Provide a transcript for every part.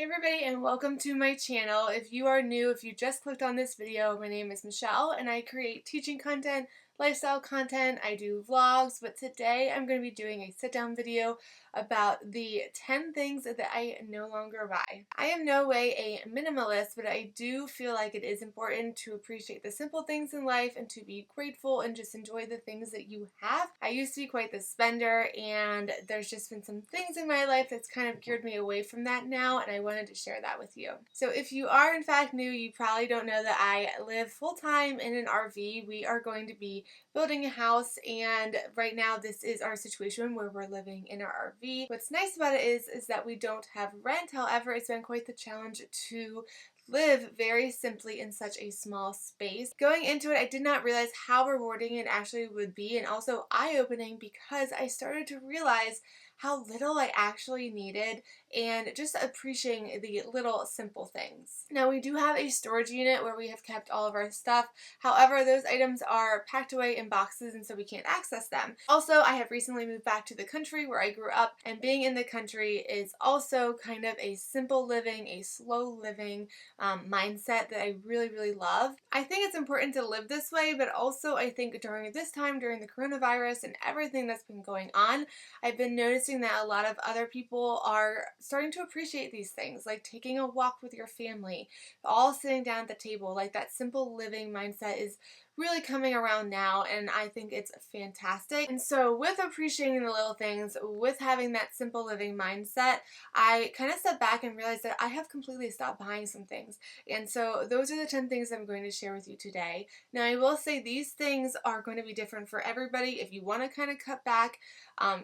Hey everybody, and welcome to my channel. If you are new, if you just clicked on this video, my name is Michelle and I create teaching content, lifestyle content, I do vlogs, but today I'm going to be doing a sit down video about the 10 things that I no longer buy. I am no way a minimalist, but I do feel like it is important to appreciate the simple things in life and to be grateful and just enjoy the things that you have. I used to be quite the spender, and there's just been some things in my life that's kind of geared me away from that now, and I wanted to share that with you. So if you are in fact new, you probably don't know that I live full-time in an RV. We are going to be building a house, and right now this is our situation where we're living in our RV. What's nice about it is that we don't have rent. However, it's been quite the challenge to live very simply in such a small space. Going into it, I did not realize how rewarding it actually would be, and also eye-opening, because I started to realize how little I actually needed and just appreciating the little simple things. Now, we do have a storage unit where we have kept all of our stuff. However, those items are packed away in boxes, and so we can't access them. Also, I have recently moved back to the country where I grew up, and being in the country is also kind of a simple living, a slow living mindset that I really love. I think it's important to live this way, but also I think during this time, during the coronavirus and everything that's been going on, I've been noticing that a lot of other people are starting to appreciate these things, like taking a walk with your family, all sitting down at the table. Like, that simple living mindset is really coming around now, and I think it's fantastic. And so with appreciating the little things, with having that simple living mindset, I kind of stepped back and realized that I have completely stopped buying some things. And so those are the 10 things I'm going to share with you today. Now, I will say these things are going to be different for everybody. If you want to kind of cut back,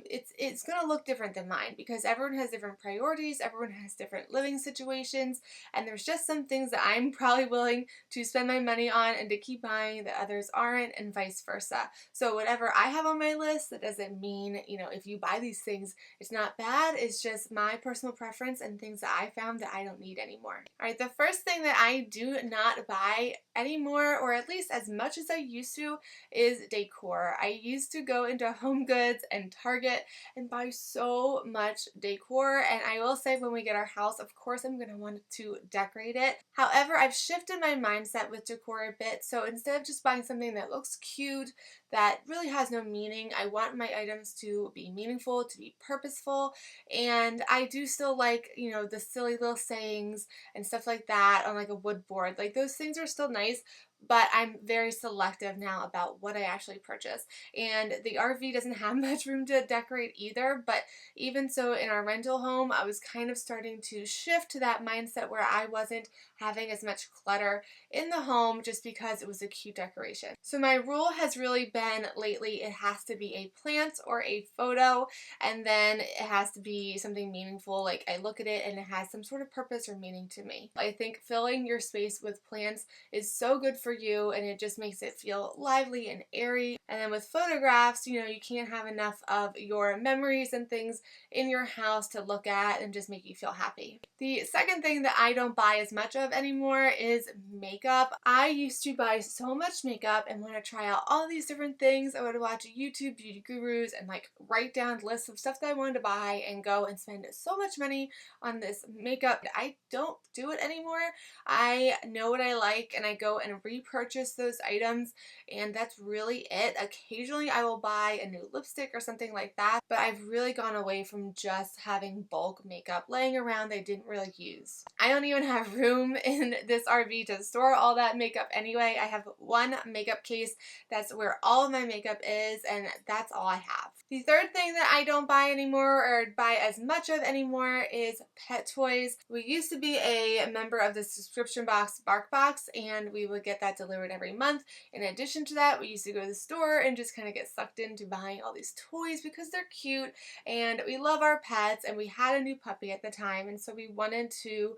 it's going to look different than mine, because everyone has different priorities, everyone has different living situations, and there's just some things that I'm probably willing to spend my money on and to keep buying that others aren't, and vice versa. So whatever I have on my list, that doesn't mean, if you buy these things, it's not bad. It's just my personal preference and things that I found that I don't need anymore. Alright, the first thing that I do not buy anymore, or at least as much as I used to, is decor. I used to go into Home Goods and Target and buy so much decor, and I will say, when we get our house, of course I'm going to want to decorate it. However, I've shifted my mindset with decor a bit, so instead of just buying something that looks cute, that really has no meaning, I want my items to be meaningful, to be purposeful, and I do still like, the silly little sayings and stuff like that on like a wood board. Like, those things are still nice, but I'm very selective now about what I actually purchase. And the RV doesn't have much room to decorate either, but even so, in our rental home, I was kind of starting to shift to that mindset where I wasn't having as much clutter in the home just because it was a cute decoration. So my rule has really been lately, it has to be a plant or a photo, and then it has to be something meaningful. Like, I look at it and it has some sort of purpose or meaning to me. I think filling your space with plants is so good for you, and it just makes it feel lively and airy. And then with photographs, you can't have enough of your memories and things in your house to look at and just make you feel happy. The second thing that I don't buy as much of anymore is makeup. I used to buy so much makeup and want to try out all these different things. I would watch YouTube beauty gurus and like write down lists of stuff that I wanted to buy and go and spend so much money on this makeup. I don't do it anymore. I know what I like, and I go and repurchase those items, and that's really it. Occasionally I will buy a new lipstick or something like that, but I've really gone away from just having bulk makeup laying around that I didn't really use. I don't even have room in this RV to store all that makeup anyway. I have one makeup case. That's where all of my makeup is, and that's all I have. The third thing that I don't buy anymore, or buy as much of anymore, is pet toys. We used to be a member of the subscription box BarkBox, and we would get that delivered every month. In addition to that, we used to go to the store and just kind of get sucked into buying all these toys because they're cute, and we love our pets, and we had a new puppy at the time, and so we wanted to,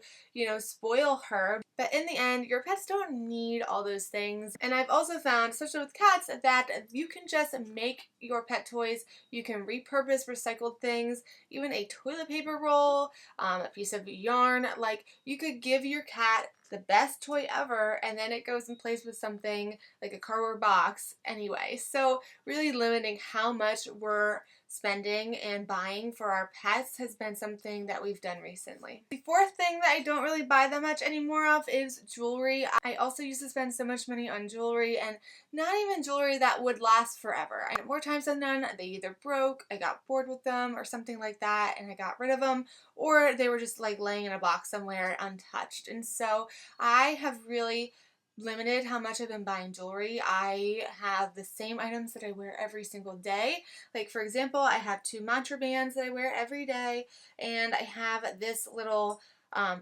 spoil her. But in the end, your pets don't need all those things. And I've also found, especially with cats, that you can just make your pet toys. You can repurpose recycled things, even a toilet paper roll, a piece of yarn. Like, you could give your cat the best toy ever, and then it goes and plays with something like a cardboard box anyway. So really limiting how much we're spending and buying for our pets has been something that we've done recently. The fourth thing that I don't really buy that much anymore of is jewelry. I also used to spend so much money on jewelry, and not even jewelry that would last forever. More times than none, they either broke, I got bored with them, or something like that, and I got rid of them, or they were just like laying in a box somewhere untouched. And so I have really limited how much I've been buying jewelry. I have the same items that I wear every single day. Like, for example, I have 2 mantra bands that I wear every day, and I have this little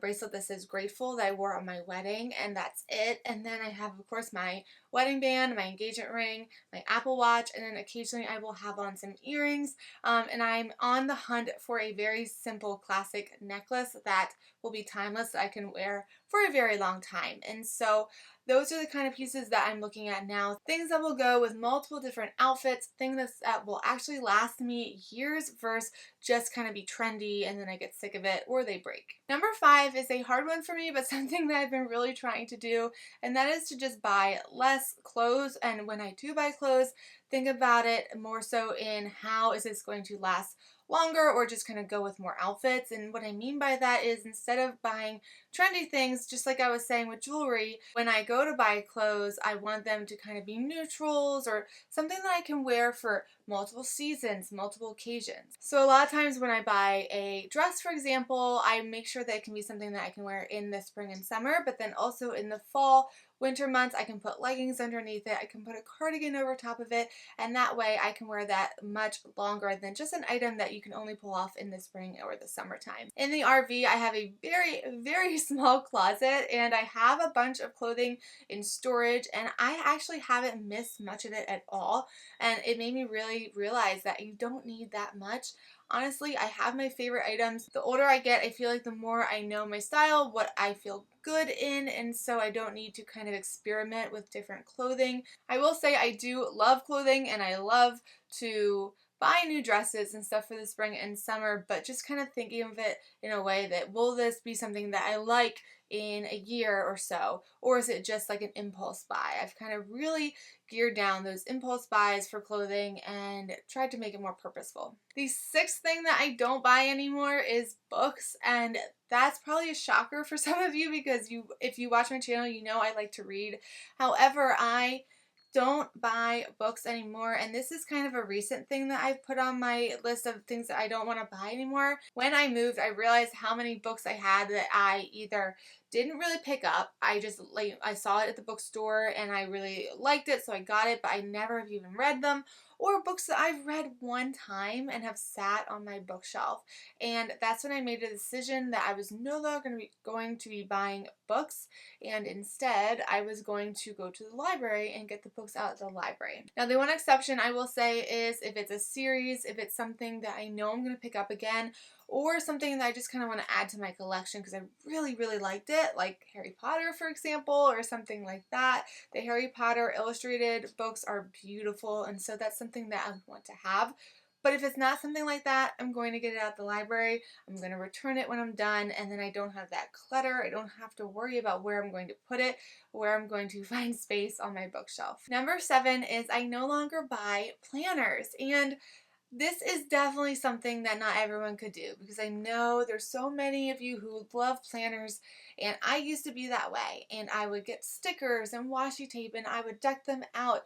bracelet that says grateful that I wore on my wedding, and that's it. And then I have, of course, my wedding band, my engagement ring, my Apple Watch, and then occasionally I will have on some earrings. And I'm on the hunt for a very simple classic necklace that will be timeless, that I can wear for a very long time. And so those are the kind of pieces that I'm looking at now. Things that will go with multiple different outfits, things that will actually last me years versus just kind of be trendy and then I get sick of it or they break. Number 5 is a hard one for me, but something that I've been really trying to do, and that is to just buy less clothes. And when I do buy clothes, think about it more so in how is this going to last longer, or just kind of go with more outfits. And what I mean by that is, instead of buying trendy things, just like I was saying with jewelry, when I go to buy clothes, I want them to kind of be neutrals or something that I can wear for multiple seasons, multiple occasions. So a lot of times when I buy a dress, for example, I make sure that it can be something that I can wear in the spring and summer, but then also in the fall, winter months, I can put leggings underneath it, I can put a cardigan over top of it, and that way I can wear that much longer than just an item that you can only pull off in the spring or the summertime. In the RV, I have a very, very small closet, and I have a bunch of clothing in storage, and I actually haven't missed much of it at all, and it made me really realize that you don't need that much. Honestly, I have my favorite items. The older I get, I feel like the more I know my style, what I feel good in, and so I don't need to kind of experiment with different clothing. I will say I do love clothing, and I love to buy new dresses and stuff for the spring and summer, but just kind of thinking of it in a way that, will this be something that I like in a year or so, or is it just like an impulse buy? I've kind of really geared down those impulse buys for clothing and tried to make it more purposeful. The 6th thing that I don't buy anymore is books, and that's probably a shocker for some of you because if you watch my channel, you know I like to read. However, I don't buy books anymore, and this is kind of a recent thing that I've put on my list of things that I don't want to buy anymore. When I moved, I realized how many books I had that I either didn't really pick up. I saw it at the bookstore and I really liked it, so I got it, but I never have even read them, or books that I've read one time and have sat on my bookshelf. And that's when I made a decision that I was no longer going to be buying books, and instead I was going to go to the library and get the books out of the library. Now, the one exception I will say is if it's a series, if it's something that I know I'm going to pick up again, or something that I just kind of want to add to my collection because I really, really liked it, like Harry Potter, for example, or something like that. The Harry Potter illustrated books are beautiful, and so that's something that I want to have. But if it's not something like that, I'm going to get it out of the library, I'm going to return it when I'm done, and then I don't have that clutter. I don't have to worry about where I'm going to put it, where I'm going to find space on my bookshelf. Number 7 is I no longer buy planners, and this is definitely something that not everyone could do, because I know there's so many of you who love planners, and I used to be that way, and I would get stickers and washi tape and I would deck them out.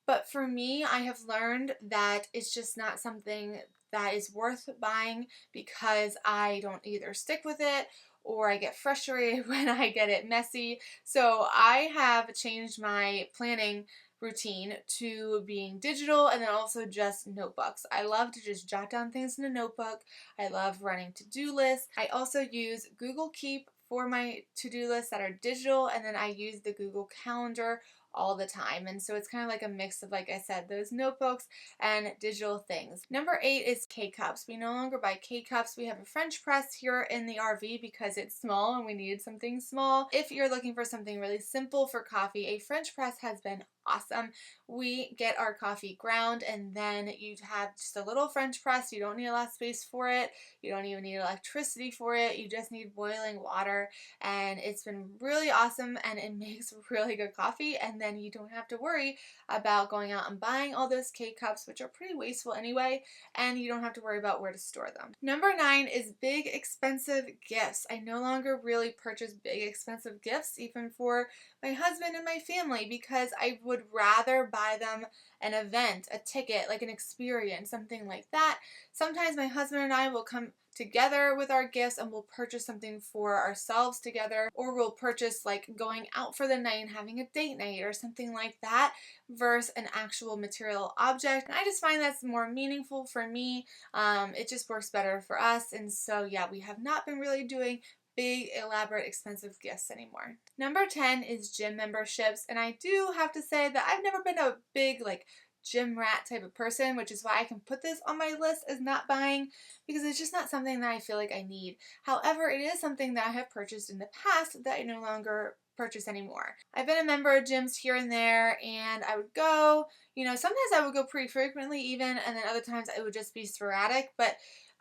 But for me, I have learned that it's just not something that is worth buying because I don't either stick with it or I get frustrated when I get it messy. So I have changed my planning routine to being digital, and then also just notebooks. I love to just jot down things in a notebook. I love running to-do lists. I also use Google Keep for my to-do lists that are digital, and then I use the Google Calendar all the time. And so it's kind of like a mix of, like I said, those notebooks and digital things. Number 8 is K-Cups. We no longer buy K-Cups. We have a French press here in the RV because it's small and we needed something small. If you're looking for something really simple for coffee, a French press has been awesome. We get our coffee ground, and then you have just a little French press. You don't need a lot of space for it. You don't even need electricity for it. You just need boiling water, and it's been really awesome, and it makes really good coffee. And then you don't have to worry about going out and buying all those K-cups, which are pretty wasteful anyway, and you don't have to worry about where to store them. Number 9 is big expensive gifts. I no longer really purchase big expensive gifts, even for my husband and my family, because I would rather buy them an event, a ticket, like an experience, something like that. Sometimes my husband and I will come together with our gifts and we'll purchase something for ourselves together, or we'll purchase like going out for the night and having a date night or something like that versus an actual material object. And I just find that's more meaningful for me. It just works better for us. And so yeah, we have not been really doing big, elaborate, expensive gifts anymore. Number 10 is gym memberships, and I do have to say that I've never been a big like gym rat type of person, which is why I can put this on my list as not buying, because it's just not something that I feel like I need. However, it is something that I have purchased in the past that I no longer purchase anymore. I've been a member of gyms here and there, and I would go, sometimes I would go pretty frequently even, and then other times it would just be sporadic, but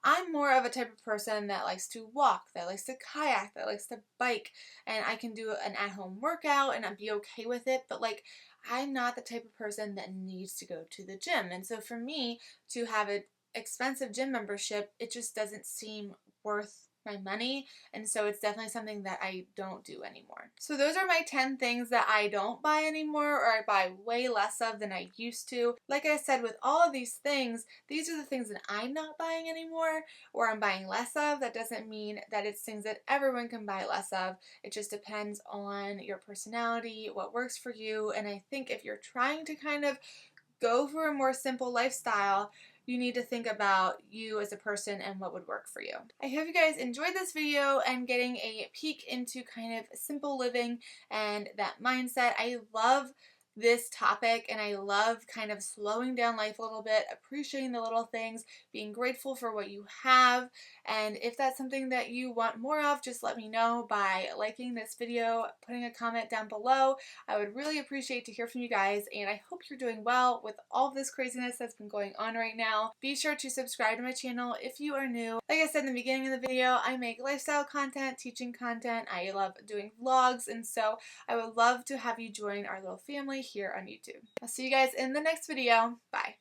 I'm more of a type of person that likes to walk, that likes to kayak, that likes to bike, and I can do an at-home workout and I'd be okay with it, but like I'm not the type of person that needs to go to the gym. And so for me to have an expensive gym membership, it just doesn't seem worth my money, and so it's definitely something that I don't do anymore. So those are my 10 things that I don't buy anymore, or I buy way less of than I used to. Like I said, with all of these things, these are the things that I'm not buying anymore, or I'm buying less of. That doesn't mean that it's things that everyone can buy less of. It just depends on your personality, what works for you, and I think if you're trying to kind of go for a more simple lifestyle, you need to think about you as a person and what would work for you. I hope you guys enjoyed this video and getting a peek into kind of simple living and that mindset. I love this topic, and I love kind of slowing down life a little bit, appreciating the little things, being grateful for what you have. And if that's something that you want more of, just let me know by liking this video, putting a comment down below. I would really appreciate to hear from you guys, and I hope you're doing well with all this craziness that's been going on right now. Be sure to subscribe to my channel if you are new. Like I said in the beginning of the video, I make lifestyle content, teaching content. I love doing vlogs, and so I would love to have you join our little family here on YouTube. I'll see you guys in the next video. Bye.